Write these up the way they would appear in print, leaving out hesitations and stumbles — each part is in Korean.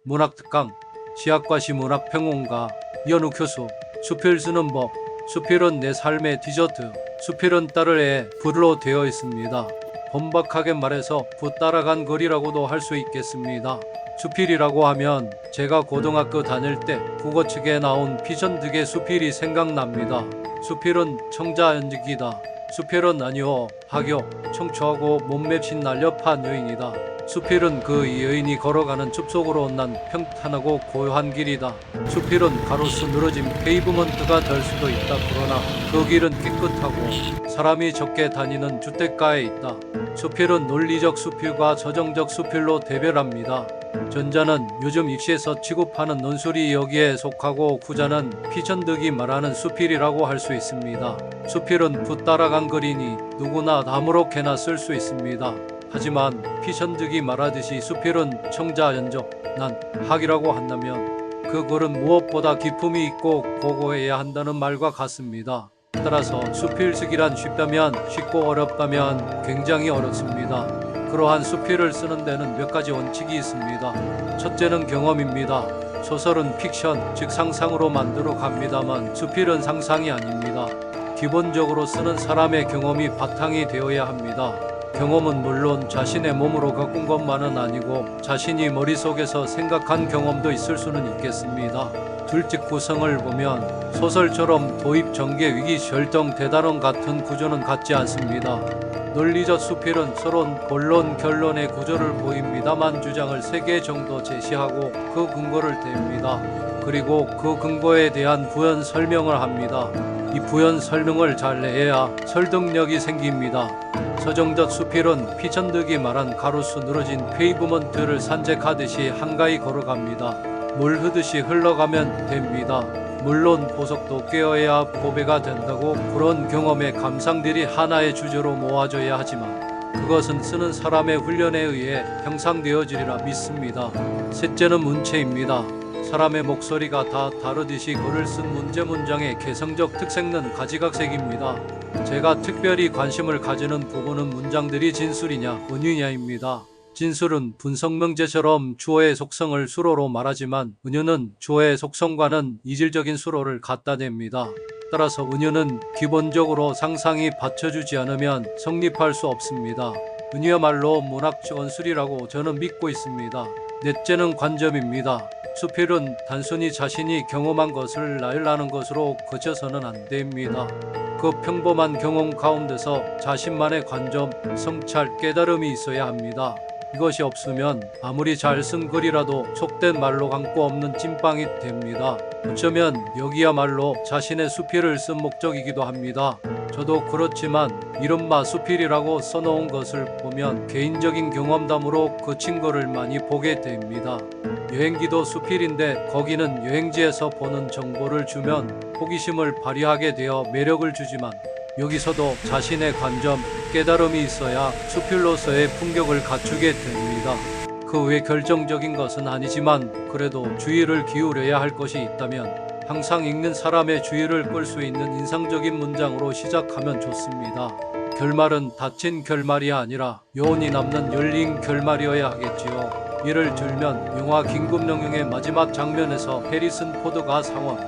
문학특강, 시학과시 문학평론가, 이현우 교수, 수필 쓰는 법, 수필은 내 삶의 디저트, 수필은 딸의 불로 되어 있습니다. 번박하게 말해서 부 따라간 글이라고도 할 수 있겠습니다. 수필이라고 하면 제가 고등학교 다닐 때 국어 책에 나온 피전득의 수필이 생각납니다. 수필은 청자연직이다. 수필은 아니오 하교 청초하고 몸맵신 날렵한 여인이다. 수필은 그 여인이 걸어가는 숲속으로 난 평탄하고 고요한 길이다. 수필은 가로수 늘어진 페이브먼트가 될 수도 있다. 그러나 그 길은 깨끗하고 사람이 적게 다니는 주택가에 있다. 수필은 논리적 수필과 서정적 수필로 대별합니다. 전자는 요즘 입시에서 취급하는 논술이 여기에 속하고 후자는 피전득이 말하는 수필이라고 할 수 있습니다. 수필은 붓 따라간 글이니 누구나 아무렇게나 쓸 수 있습니다. 하지만 피전득이 말하듯이 수필은 청자연적, 난 학이라고 한다면 그 글은 무엇보다 기품이 있고 고고해야 한다는 말과 같습니다. 따라서 수필 쓰기란 쉽다면 쉽고 어렵다면 굉장히 어렵습니다. 그러한 수필을 쓰는 데는 몇 가지 원칙이 있습니다. 첫째는 경험입니다. 소설은 픽션, 즉 상상으로 만들어 갑니다만 수필은 상상이 아닙니다. 기본적으로 쓰는 사람의 경험이 바탕이 되어야 합니다. 경험은 물론 자신의 몸으로 겪은 것만은 아니고 자신이 머릿속에서 생각한 경험도 있을 수는 있겠습니다. 둘째 구성을 보면 소설처럼 도입, 전개, 위기, 절정, 대단원 같은 구조는 같지 않습니다. 논리적 수필은 서론, 본론, 결론의 구조를 보입니다만 주장을 3개 정도 제시하고 그 근거를 댑니다. 그리고 그 근거에 대한 부연 설명을 합니다. 이 부연 설명을 잘 해야 설득력이 생깁니다. 서정적 수필은 피전득이 말한 가로수 늘어진 페이브먼트를 산책하듯이 한가히 걸어갑니다. 물 흐듯이 흘러가면 됩니다. 물론 보석도 꿰어야 보배가 된다고 그런 경험의 감상들이 하나의 주제로 모아져야 하지만 그것은 쓰는 사람의 훈련에 의해 형상되어지리라 믿습니다. 셋째는 문체입니다. 사람의 목소리가 다 다르듯이 글을 쓴 문제 문장의 개성적 특색은 가지각색입니다. 제가 특별히 관심을 가지는 부분은 문장들이 진술이냐 은유냐입니다. 진술은 분석명제처럼 주어의 속성을 수로로 말하지만 은유는 주어의 속성과는 이질적인 수로를 갖다 댑니다. 따라서 은유는 기본적으로 상상이 받쳐주지 않으면 성립할 수 없습니다. 은유야말로 문학적 원술이라고 저는 믿고 있습니다. 넷째는 관점입니다. 수필은 단순히 자신이 경험한 것을 나열하는 것으로 그쳐서는 안 됩니다. 그 평범한 경험 가운데서 자신만의 관점, 성찰, 깨달음이 있어야 합니다. 이것이 없으면 아무리 잘 쓴 글이라도 속된 말로 감고 없는 찐빵이 됩니다. 어쩌면 여기야말로 자신의 수필을 쓴 목적이기도 합니다. 저도 그렇지만 이른바 수필이라고 써놓은 것을 보면 개인적인 경험담으로 그친 거를 많이 보게 됩니다. 여행기도 수필인데 거기는 여행지에서 보는 정보를 주면 호기심을 발휘하게 되어 매력을 주지만 여기서도 자신의 관점, 깨달음이 있어야 수필로서의 품격을 갖추게 됩니다. 그 외 결정적인 것은 아니지만 그래도 주의를 기울여야 할 것이 있다면 항상 읽는 사람의 주의를 끌 수 있는 인상적인 문장으로 시작하면 좋습니다. 결말은 닫힌 결말이 아니라 여운이 남는 열린 결말이어야 하겠지요. 예를 들면 영화 긴급영웅의 마지막 장면에서 해리슨 포드가 상원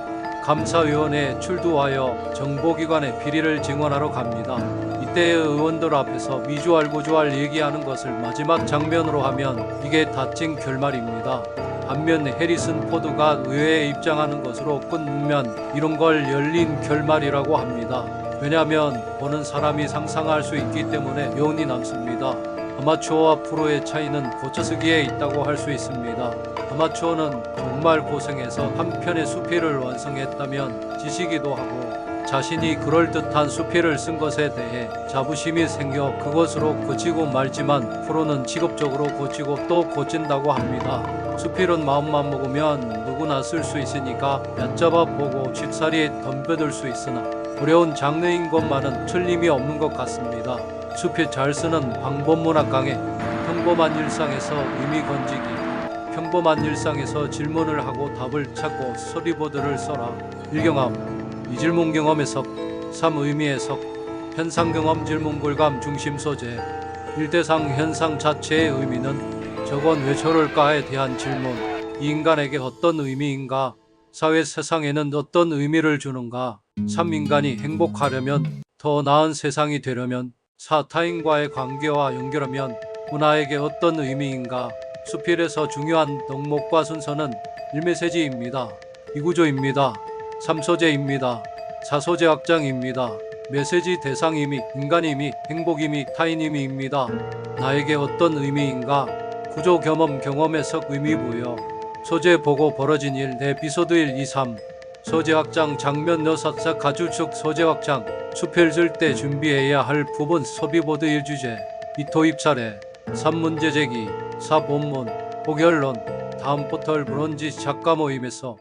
감사위원회에 출두하여 정보기관의 비리를 증언하러 갑니다. 이때의 의원들 앞에서 미주알 고주알 얘기하는 것을 마지막 장면으로 하면 이게 닫힌 결말입니다. 반면 해리슨 포드가 의회에 입장하는 것으로 끝내면 이런 걸 열린 결말이라고 합니다. 왜냐하면 보는 사람이 상상할 수 있기 때문에 여운이 남습니다. 아마추어와 프로의 차이는 고쳐쓰기에 있다고 할 수 있습니다. 아마추어는 정말 고생해서 한 편의 수필을 완성했다면 지시기도 하고 자신이 그럴듯한 수필을 쓴 것에 대해 자부심이 생겨 그것으로 그치고 말지만 프로는 직업적으로 고치고 또 고친다고 합니다. 수필은 마음만 먹으면 누구나 쓸 수 있으니까 얕잡아 보고 쉽사리 덤벼들 수 있으나 어려운 장르인 것만은 틀림이 없는 것 같습니다. 수필 잘 쓰는 방법문학 강의, 평범한 일상에서 의미 건지기, 평범한 일상에서 질문을 하고 답을 찾고 스토리보드를 써라. 1경험, 이질문 경험의 석, 3 의미의 석, 현상 경험 질문 골감 중심 소재. 1대상 현상 자체의 의미는 저건 왜 저럴까에 대한 질문, 이 인간에게 어떤 의미인가? 사회 세상에는 어떤 의미를 주는가? 3. 인간이 행복하려면, 더 나은 세상이 되려면, 4. 타인과의 관계와 연결하면 문화에게 어떤 의미인가? 수필에서 중요한 덕목과 순서는 1메시지입니다. 2구조입니다. 3소재입니다. 4소재 확장입니다. 메시지 대상임이 인간임이 행복임이 타인임이입니다. 나에게 어떤 의미인가? 구조 경험 해석 의미 부여. 소재 보고 벌어진 일 에피소드 1, 2, 3. 소재 확장 장면 여섯사 가주축 소재 확장. 수필 쓸 때 준비해야 할 부분 소비보드 1주제. 2. 도입 차례. 3. 문제 제기. 4. 본문. 고결론. 다음 포털 브론지 작가 모임에서